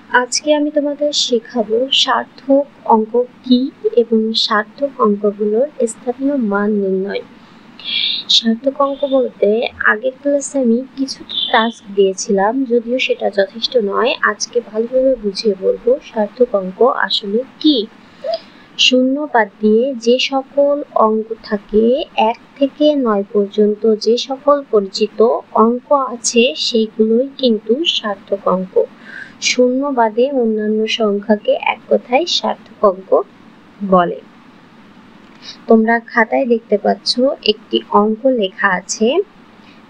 আজকে আমি তোমাদের শেখাবো সার্থক অঙ্ক কি এবং সার্থক অঙ্কগুলোর স্থানীয় মান নির্ণয়। সার্থক অঙ্ক বলতে আগের ক্লাসে আমি কিছু টাস্ক দিয়েছিলাম, যদিও সেটা যথেষ্ট নয়। আজকে ভালোভাবে বুঝিয়ে বলবো সার্থক অঙ্ক আসলে কি। শূন্য বাদ দিয়ে যে সকল অঙ্ক থাকে 1 থেকে 9 পর্যন্ত যে সকল পরিচিত অঙ্ক আছে সেইগুলোই কিন্তু সার্থক অঙ্ক। শূন্য বাদে অন্যান্য সংখ্যাকে এক কথায় সার্থক অঙ্ক বলে। তোমরা খাতায় দেখতে পাচ্ছ একটি অঙ্ক লেখা আছে,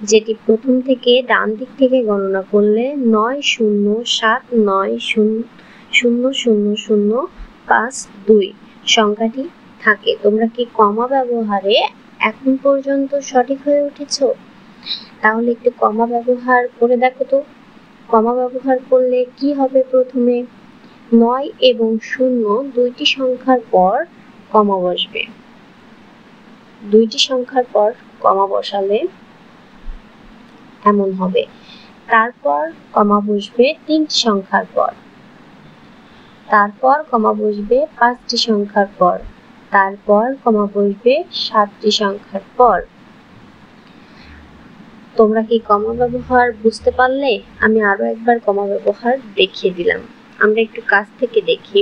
যেটি প্রথম থেকে ডান দিক থেকে গণনা করলে 9079000052 সংখ্যাটি থাকে। তোমরা কি কমা ব্যবহারে এখন পর্যন্ত সঠিক হয়ে উঠেছো? তাহলে একটু কমা ব্যবহার করে দেখো তো। কমা ব্যবহার করলে কি হবে? প্রথমে 9 এবং 0 দুইটি সংখ্যার পর কমা বসবে। দুইটি সংখ্যার পর কমা বসালে এমন হবে। তারপর কমা বসবে 3টি সংখ্যার পর, তারপর কমা বসবে 5টি সংখ্যার পর, তারপর কমা বসবে 7টি সংখ্যার পর। তোমরা কি কমা ব্যবহার বুঝতে পারলে? আমি আরো একবার কমা ব্যবহার দেখিয়ে দিলাম। আমরা একটু কাছ থেকে দেখি।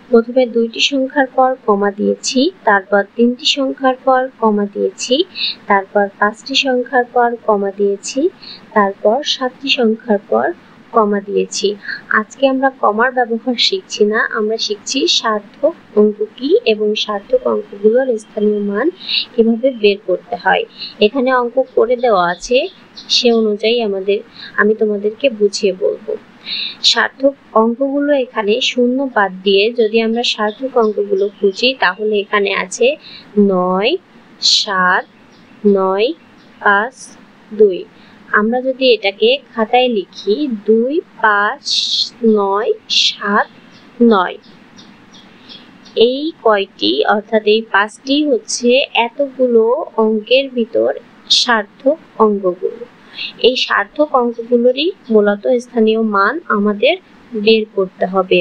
প্রথমে 2টি সংখ্যার পর কমা দিয়েছি, তারপর 3টি সংখ্যার পর কমা দিয়েছি, তারপর 5টি সংখ্যার পর কমা দিয়েছি, তারপর 7টি সংখ্যার পর কমা দিয়েছি। আজকে আমরা কমার ব্যবহার শিখছি না, আমরা শিখছি সার্থক অঙ্ক কি এবং সার্থক অঙ্কগুলোর স্থানীয় মান কিভাবে বের করতে হয়। এখানে অঙ্ক করে দেওয়া আছে, সে অনুযায়ী আমি তোমাদেরকে বুঝিয়ে বলবো। সার্থক অঙ্কগুলো এখানে শূন্য বাদ দিয়ে যদি আমরা সার্থক অঙ্কগুলো খুঁজি, তাহলে এখানে আছে 9 7 9 5 2। আমরা যদি এটাকে খাতায় লিখি 2 5 9 7 9, এই কয়টি অর্থাৎ এই 5টি হচ্ছে এতগুলো অঙ্কের ভিতর সার্থক অঙ্কগুলো। এই সার্থক অঙ্কগুলোরই মূলত স্থানীয় মান আমাদের বের করতে হবে।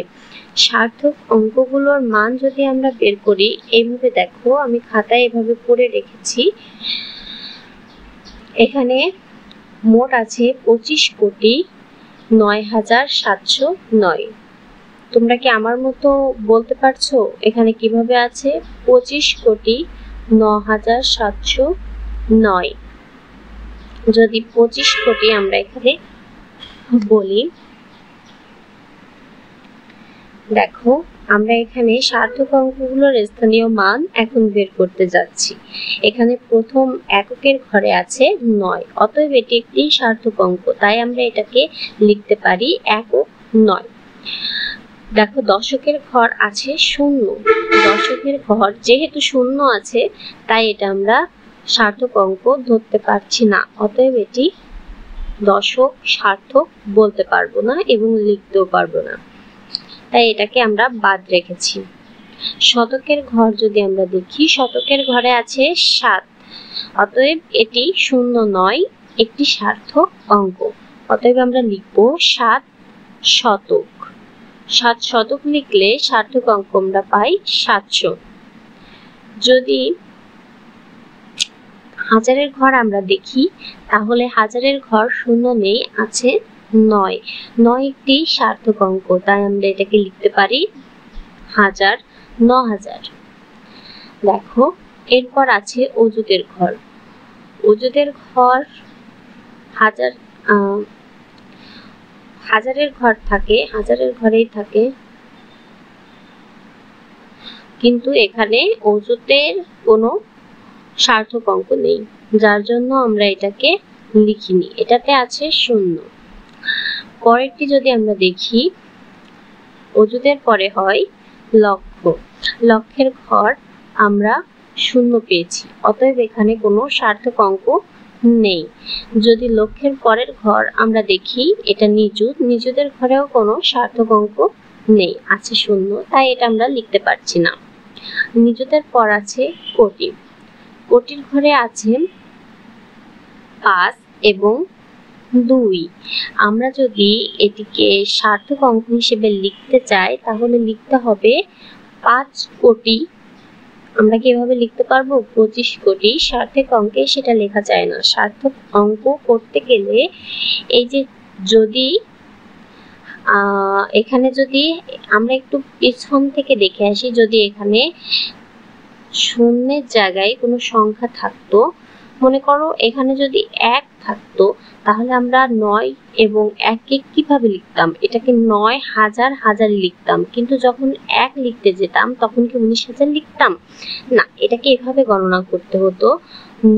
সার্থক অঙ্কগুলোর মান যদি আমরা বের করি, এইভাবে দেখো, আমি খাতায় এভাবে করে রেখেছি। এখানে মোট আছে 25,09,709। তোমরা কি আমার মতো বলতে পারছো এখানে কিভাবে আছে? 25,09,709। যদি 25 কোটি আমরা এখানে বলি, দেখো আমরা এখানে সার্থক অঙ্কগুলোর স্থানীয় মান এখন বের করতে যাচ্ছি। এখানে প্রথম এককের ঘরে আছে 9, অতএব এটি একটি সার্থক অঙ্ক, তাই আমরা এটাকে লিখতে পারি একক 9। দেখো দশকের ঘর আছে 0, দশকের ঘর যেহেতু 0 আছে তাই এটা আমরা সার্থক অঙ্ক ধরতে পারছি না, অতএব এটি দশক সার্থক বলতে পারবো না এবং লিখতেও পারবো না, তাই এটাকে আমরা বাদ রেখেছি। শতকের ঘর যদি আমরা দেখি, শতকের ঘরে আছে 7, অতএব এটি 0 নয়, একটি সার্থক অঙ্ক, অতএব আমরা লিখবো 7 শতক। 7 শতক লিখলে সার্থক অঙ্ক আমরা পাই 700। যদি হাজারের ঘর আমরা দেখি, তাহলে হাজারের ঘর 0 নেই, আছে 9, 9 একটি সার্থক অঙ্ক, তাই আমরা এটাকে লিখতে পারি 1000 9000। দেখো এরপর আছে অযুতের ঘর। অযুতের ঘর হাজারের ঘর থাকে, হাজারের ঘরেই থাকে, কিন্তু এখানে অযুতের কোনো সার্থক অঙ্ক নেই, যার জন্য আমরা এটাকে লিখিনি, এটাতে আছে 0। পরেরটি যদি আমরা দেখি, অযুতের পরে হয় লক্ষ। লক্ষের ঘর আমরা 0 পেয়েছি, অতএব এখানে কোনো সার্থক অঙ্ক নেই। যদি লক্ষের পরের ঘর আমরা দেখি, এটা নিযুত, নিযুতের ঘরেও কোনো সার্থক অঙ্ক নেই, আছে 0, তাই এটা আমরা লিখতে পারছি না। নিযুতের পর আছে কোটি। কোটির ঘরে আছে 5 এবং 2। আমরা যদি এটিকে সার্থক অঙ্ক হিসেবে লিখতে চাই তাহলে লিখতে হবে 5 কোটি। আমরা কি এভাবে লিখতে পারবো? 25 কোটি। সার্থক অঙ্কে সেটা লেখা যায় না। সার্থক অঙ্ক করতে গেলে এই যে যদি এখানে যদি আমরা একটু পিছন থেকে দেখে আসি, যদি এখানে শূন্যের জায়গায় কোনো সংখ্যা থাকতো, মনে করো এখানে যদি 1 থাকতো, তাহলে আমরা 9 এবং 1কে কিভাবে লিখতাম? এটাকে 9,000 হাজার লিখতাম, কিন্তু যখন 1 লিখতে যেতাম তখন কি 19,000 লিখতাম? না, এটাকে এভাবে গণনা করতে হতো।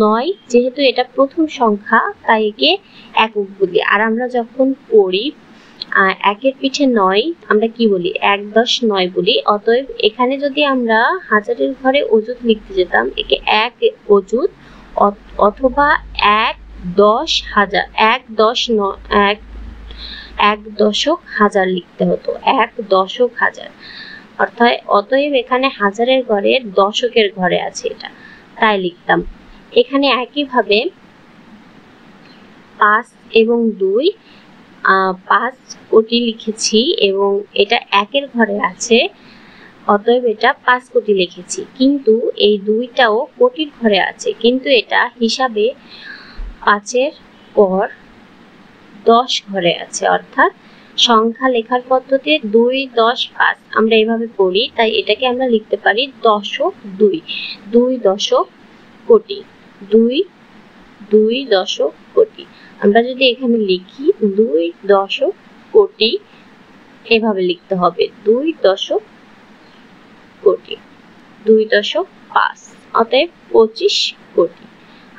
9 যেহেতু এটা প্রথম সংখ্যা তাই একে একক বলি। আর আমরা যখন পড়ি 1-এর পিঠে 9 আমরা কি বলি? 1-10-9 বলি। অতএব এখানে যদি আমরা হাজারের ঘরে অযুত লিখতে যেতাম, একে 1 অযুত অথবা 1-10,000, 1 দশক হাজার লিখতে হতো। 1 দশক হাজার। অতএব এখানে হাজারের ঘরে দশকের ঘরে আছে, এটা তাই লিখতাম। এখানে একইভাবে 5 এবং 2, 5 কোটি লিখেছি এবং এটা 1-এর ঘরে আছে, অতএব এটা 5 কোটি লিখেছি। কিন্তু এই 2টাও কোটির ঘরে আছে, কিন্তু এটা হিসাবে 5-এর পর 10 ঘরে আছে। অর্থাৎ সংখ্যা লেখার পদ্ধতি 2, 10, 5 আমরা এভাবে পড়ি, তাই এটাকে আমরা লিখতে পারি দশক 2, 2 দশক কোটি, 2 দশক কোটি। আমরা যদি এখানে লিখি 2 দশক কোটি, এভাবে লিখতে হবে 2 দশক কোটি, 2.5, অতএব 25 কোটি।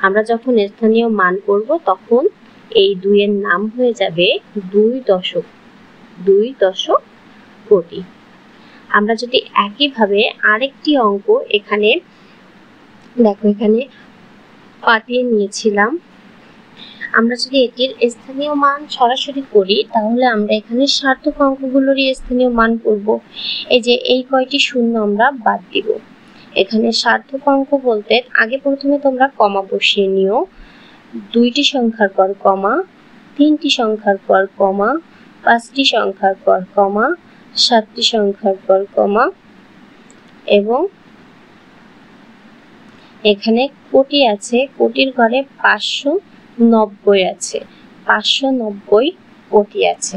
আমরা যখন স্থানীয় মান করব তখন এই 2 এর নাম হয়ে যাবে 2 দশক কোটি। আমরা যদি একইভাবে আরেকটি অঙ্ক এখানে দেখো, এখানে পাঠিয়ে নিয়েছিলাম, আমরা যদি এটির স্থানীয় মান সরাসরি করি তাহলে আমরা এখানে সার্থক অঙ্কগুলোরই স্থানীয় মান করব। এই যে এই কয়টি শূন্য আমরা বাদ দিব। এখানে সার্থক অঙ্ক বলতে আগে প্রথমে তোমরা কমা বসিয়ে নিও। 2টি সংখ্যার পর কমা, 3টি সংখ্যার পর কমা, 5টি সংখ্যার পর কমা, 7টি সংখ্যার পর কমা, এবং এখানে কোটি আছে, কোটির ঘরে 590 আছে, 590 কোটি আছে।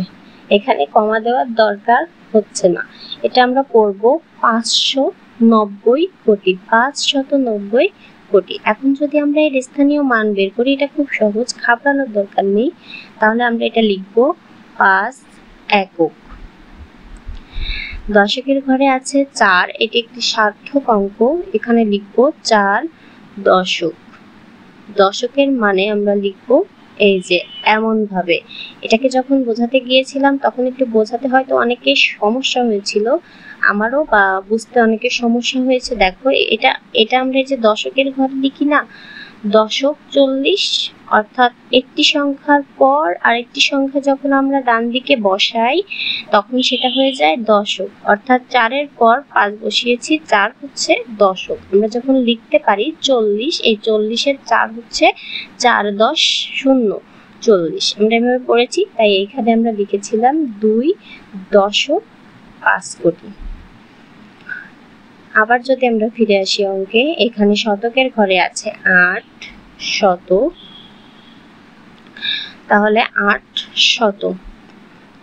এখানে কমা দেওয়ার দরকার হচ্ছে না, এটা আমরা পড়ব 590 কোটি, 590 কোটি। এখন যদি আমরা এর স্থানীয় মান বের করি, এটা খুব সহজ, ঘাবড়ানোর দরকার নেই। তাহলে আমরা এটা লিখব 5 একক। দশকের ঘরে আছে 4, এটি একটি সার্থক অঙ্ক, এখানে লিখব 4 দশক। দশকের মানে আমরা লিখব এই যে এমন ভাবে। এটাকে যখন বোঝাতে গিয়েছিলাম তখন একটু বোঝাতে হয়তো অনেকের সমস্যা হয়েছিল, আমারও বা বুঝতে অনেকের সমস্যা হয়েছে। দেখো এটা আমরা এই যে দশকের ঘরে লিখি না, দশক 40, অর্থাৎ একটি সংখ্যার পর আরেকটি সংখ্যা যখন আমরা ডান দিকে বসাই তখন সেটা হয়ে যায় দশক। অর্থাৎ 4-এর পর 5 বসিয়েছি, 4 হচ্ছে দশক। আমরা যখন লিখতে পারি 40, এই 40-এর 4 হচ্ছে 4 10 0 40। আমরা এভাবে পড়েছি, তাই এখানে আমরা লিখেছিলাম 2 দশক 5 কোটি। আবার যদি আমরা ফিরে আসি অঙ্কে, এখানে শতকের ঘরে আছে 8 শতক, তাহলে 8 শতক।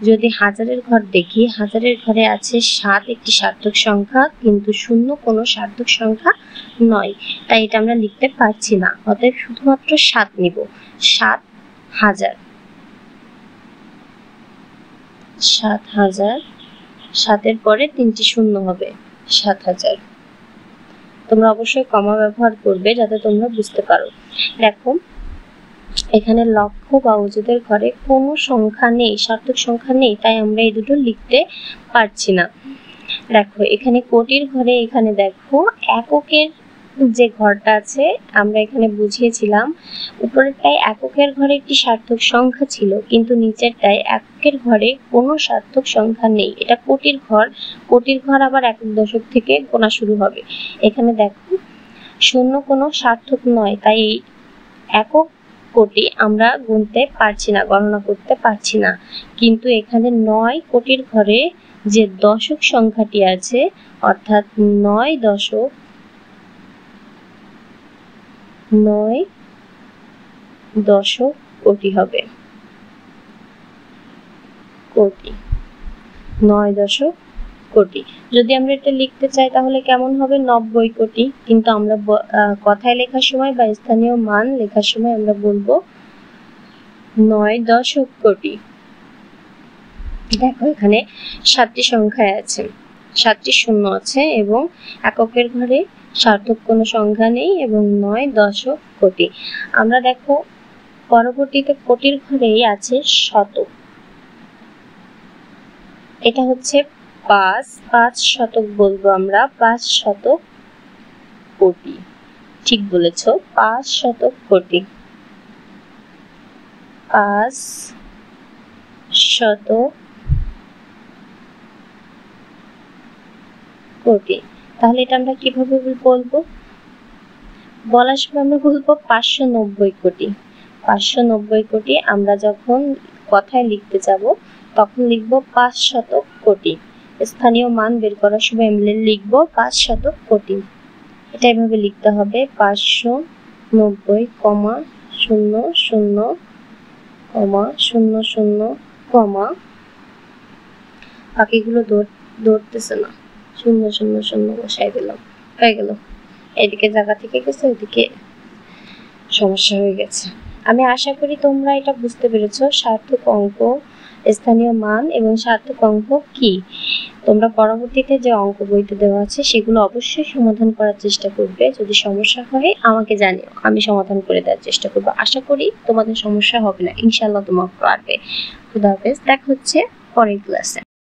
যদি হাজারের ঘর দেখি, হাজারের ঘরে আছে 7, একটি সার্থক সংখ্যা, কিন্তু 0 কোনো সার্থক সংখ্যা নয়, তাই এটা আমরা লিখতে পারছি না। অতএব শুধুমাত্র 7 নিব, 7,000, 7,000। 7-এর পরে 3টি শূন্য হবে, 7,000। তোমরা অবশ্যই কমা ব্যবহার করবে যাতে তোমরা বুঝতে পারো। দেখো এখানে লক্ষ বা অযুতের ঘরে কোনো সংখ্যা নেই, সার্থক সংখ্যা নেই, তাই আমরা এই দুটো লিখতে পারছি না। দেখো এখানে কোটির ঘরে, এখানে দেখো এককের যে ঘরটা আছে আমরা এখানে বুঝিয়েছিলাম, উপরেরটায় এককের ঘরে একটি সার্থক সংখ্যা ছিল, কিন্তু নিচেরটায় এককের ঘরে কোনো সার্থক সংখ্যা নেই। এটা কোটির ঘর, কোটির ঘর আবার একক দশক থেকে গোনা শুরু হবে। এখানে দেখো 0 কোনো সার্থক নয়, তাই এই একক কোটি আমরা গুনতে পারছি না, গণনা করতে পারছি না, কিন্তু এখানে 9 কোটির ঘরে যে দশক সংখ্যাটি আছে অর্থাৎ 9 দশক কোটি হবে। কোটি 9 দশক কোটি। যদি আমরা এটা লিখতে চাই তাহলে কেমন হবে? 90 কোটি। কিন্তু আমরা কথায় লেখার সময় বা স্থানীয় মান লেখার সময় আমরা বলবো 9 দশক কোটি। দেখো এখানে 7টি সংখ্যায় আছে, 7টি শূন্য আছে এবং এককের ঘরে সার্থক কোনো সংখ্যা নেই এবং 9 দশক কোটি। আমরা দেখো পরবর্তীতে কোটির ঘরেই আছে শতক। এটা হচ্ছে 5 শতক বলবো আমরা, 5 শতক কোটি। ঠিক বলেছো, 5 শতক কোটি। 5 শতক কোটি। তাহলে এটা আমরা কিভাবে বলবো? বলার সময় আমরা বলবো 590 কোটি। 590 কোটি। আমরা যখন কথায় লিখতে যাব তখন লিখবো 5 শতক কোটি। স্থানীয় মান বের করার সময় আমরা লিখবো 5 শতক কোটি। এটা এভাবে লিখতে হবে 590,00,00,, বাকিগুলো ধরতেছে না, 000 বসাই দিলাম, হয়ে গেল। এদিকে জায়গা থেকে গেছে, ওইদিকে সমস্যা হয়ে গেছে। আমি আশা করি তোমরা এটা বুঝতে পেরেছো সার্থক অঙ্ক, স্থানীয় মান এবং সার্থক অঙ্ক কি। তোমরা পরবর্তীতে যে অঙ্ক বইতে দেওয়া আছে সেগুলো অবশ্যই সমাধান করার চেষ্টা করবে। যদি সমস্যা হয় আমাকে জানিও, আমি সমাধান করে দেওয়ার চেষ্টা করবো। আশা করি তোমাদের সমস্যা হবে না, ইনশাআল্লাহ তোমরা পারবে। খুদা হাফেজ, দেখা হচ্ছে পরের ক্লাসে।